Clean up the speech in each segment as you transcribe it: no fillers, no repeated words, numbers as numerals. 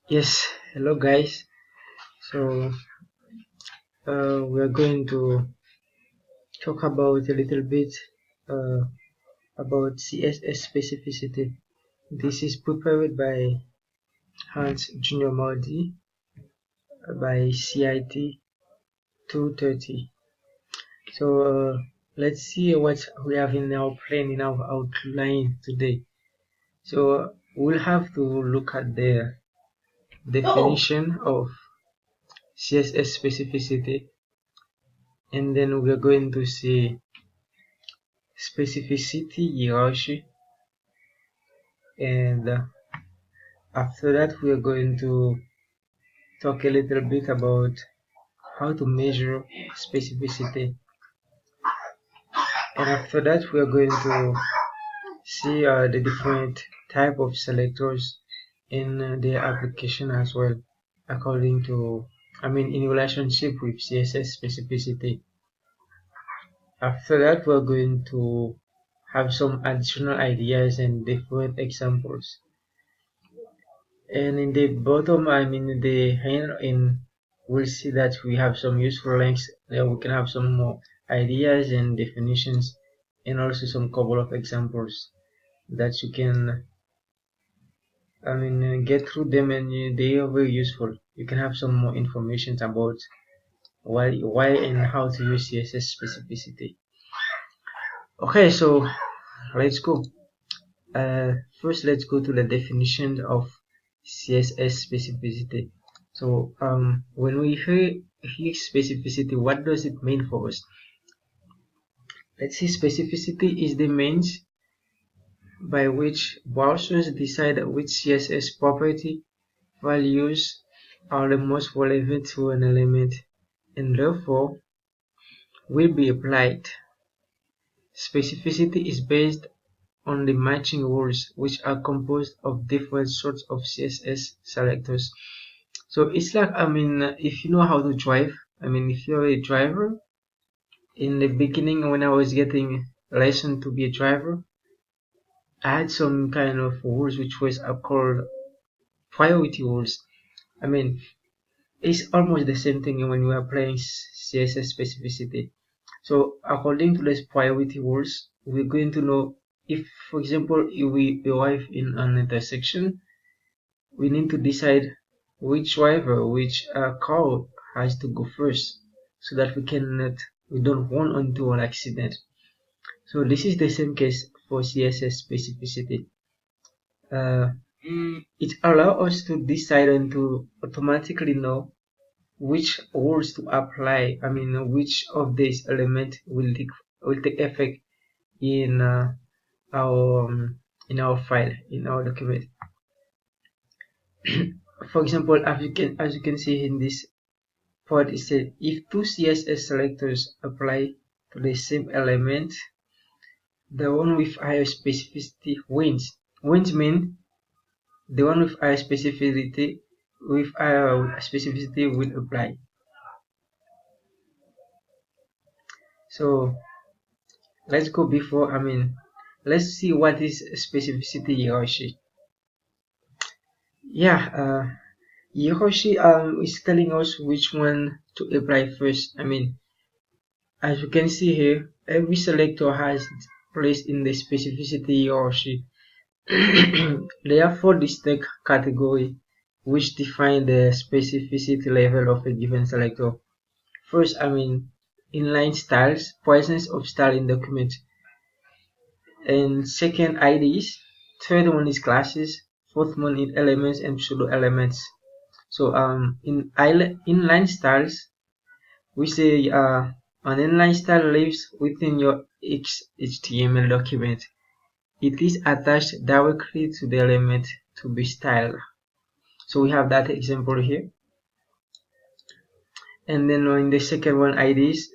Yes, hello guys. So we are going to talk about a little bit uh, about CSS specificity. This is prepared by Hans Junior Maudi by CIT 230. So let's see what we have in our plan in our outline today. So we'll have to look at the definition of CSS specificity, and then we're going to see specificity hierarchy, and after that we are going to talk a little bit about how to measure specificity, and after that we are going to see the different type of selectors in the application as well, according to in relationship with CSS specificity. After that we're going to have some additional ideas and different examples. And in the bottom, the hand in, we'll see that we have some useful links there. We can have some more ideas and definitions, and also some couple of examples that you can get through them, and they are very useful. You can have some more information about why and how to use CSS specificity. Okay, so let's go. First, let's go to the definition of CSS specificity. So when we hear specificity, what does it mean for us? Let's see, specificity is the means by which browsers decide which CSS property values are the most relevant to an element and therefore will be applied. Specificity is based on the matching rules, which are composed of different sorts of CSS selectors. So it's like, if you know how to drive, if you're a driver, in the beginning when I was getting lesson to be a driver, I had some kind of rules which was called priority rules. It's almost the same thing when you are applying CSS specificity. So according to these priority rules, we're going to know if, for example, if we arrive in an intersection, we need to decide which driver, which car has to go first, so that we don't run into an accident. So this is the same case for CSS specificity. It allows us to decide and to automatically know which rules to apply. Which of these elements will take effect in our file, in our document. For example, as you can see in this part, it said if two CSS selectors apply to the same element, the one with higher specificity wins. Wins mean the one with higher specificity will apply. So let's go before. Let's see what is specificity hierarchy. Yeah, hierarchy is telling us which one to apply first. As you can see here, every selector has placed in the specificity hierarchy. There are 4 distinct categories which define the specificity level of a given selector. First, inline styles, presence of style in document. And second, IDs. Third one is classes. Fourth one is elements and pseudo elements. So in inline styles, we say an inline style lives within your HTML document. It is attached directly to the element to be styled. So we have that example here. And then in the second one, IDs.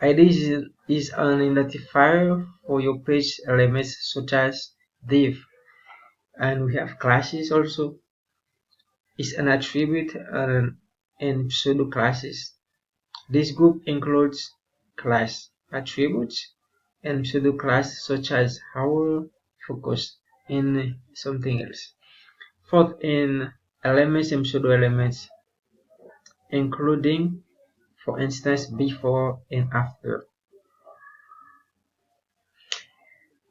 IDs is an identifier for your page elements such as div. And we have classes also. Is an attribute and pseudo classes. This group includes class attributes and pseudo class such as hour, focus, and something else. fourth in elements and pseudo elements, including, for instance, before and after.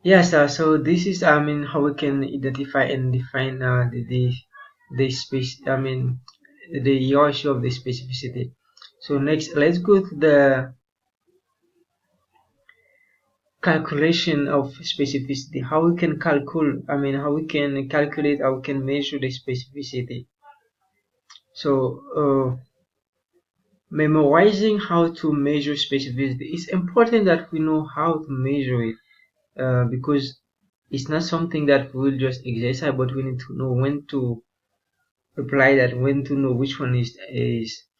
Yes, so this is how we can identify and define the space the issue of the specificity. So next, let's go to the calculation of specificity. How we can calculate, how we can calculate, how we can measure the specificity. So memorizing how to measure specificity, it's important that we know how to measure it, because it's not something that we'll just exercise, but we need to know when to apply that, when to know which one is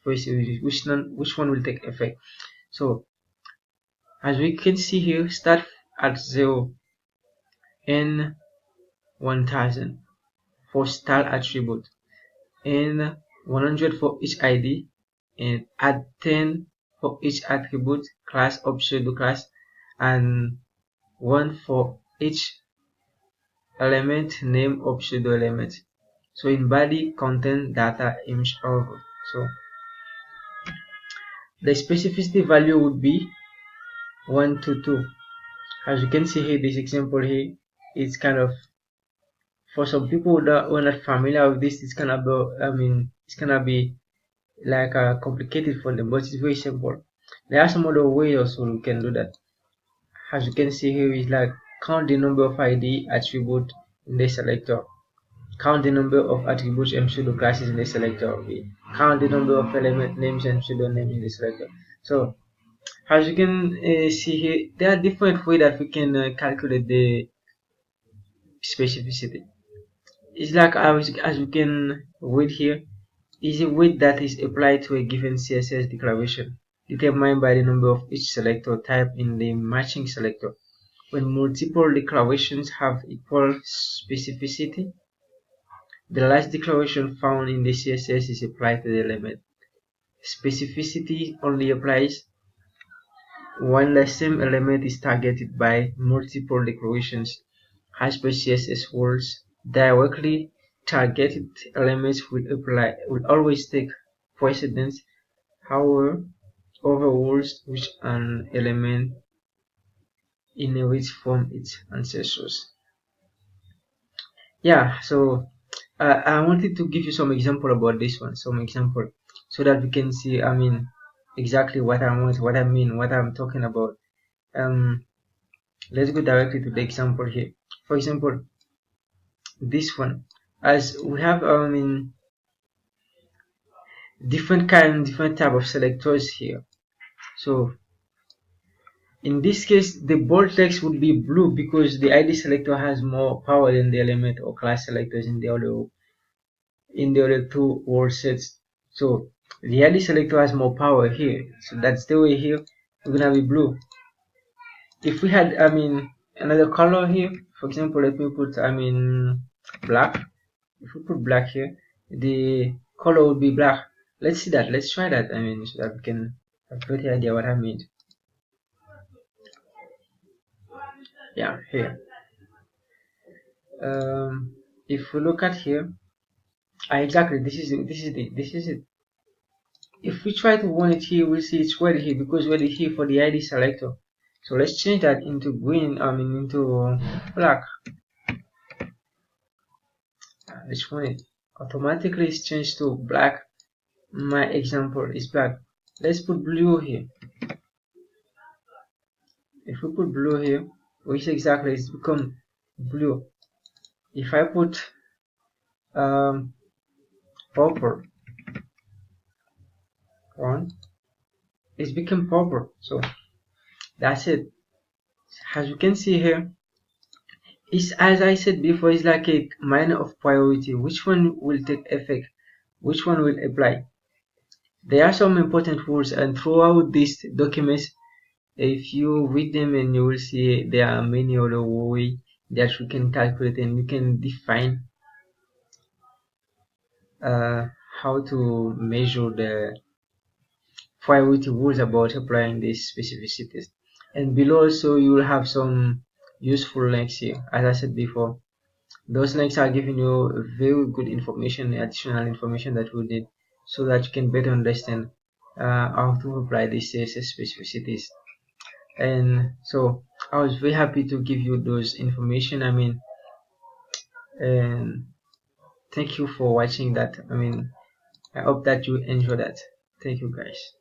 first, which one will take effect. So as we can see here, start at 0 and 1000 for style attribute, and 100 for each ID, and add 10 for each attribute, class or pseudo class, and 1 for each element, name or pseudo element. So in body, content, data, image, over. So the specificity value would be 1 to 2. As you can see here, this example here is kind of, for some people that are not familiar with this, it's gonna be it's gonna be like complicated for them, but it's very simple. There are some other ways also we can do that. As you can see here, is like count the number of ID attribute in the selector, count the number of attributes and pseudo classes in the selector, count the number of element names and pseudo names in the selector. So as you can see here, there are different ways that we can calculate the specificity. It's like as we can read here, is a weight that is applied to a given CSS declaration, determined by the number of each selector type in the matching selector. When multiple declarations have equal specificity, the last declaration found in the CSS is applied to the element. Specificity only applies when the same element is targeted by multiple declarations. As per CSS rules, directly targeted elements will always take precedence, however, over rules which an element inherits from its ancestors. Yeah, so I wanted to give you some example about this one, so that we can see, exactly what I mean, what I'm talking about. Let's go directly to the example here. For example, this one, as we have different type of selectors here. So in this case, the bold text would be blue because the ID selector has more power than the element or class selectors in the other two word sets. So the ID selector has more power here, so that's the way here we're gonna be blue. If we had another color here, for example, let me put black. If we put black here, the color would be black. Let's see that. Let's try that. So that we can have a better idea what I mean. Yeah, here. If we look at here, exactly, this is it. If we try to run it here, we'll see it's red here because red is here for the ID selector. So let's change that into green. Into black. Let's run it. Automatically, it's changed to black. My example is black. Let's put blue here. If we put blue here, which exactly it's become blue. If I put purple on, it's become purple. So that's it. As you can see here, it's, as I said before, it's like a minor of priority. Which one will take effect? Which one will apply? There are some important rules, and throughout these documents, if you read them, and you will see there are many other ways that you can calculate and you can define how to measure the priority rules about applying these specificities. And below also you will have some useful links here. As I said before, those links are giving you very good information, additional information that we need, so that you can better understand how to apply these CSS specificities. And so I was very happy to give you those information. I mean, and thank you for watching that. I mean, I hope that you enjoy that. Thank you, guys.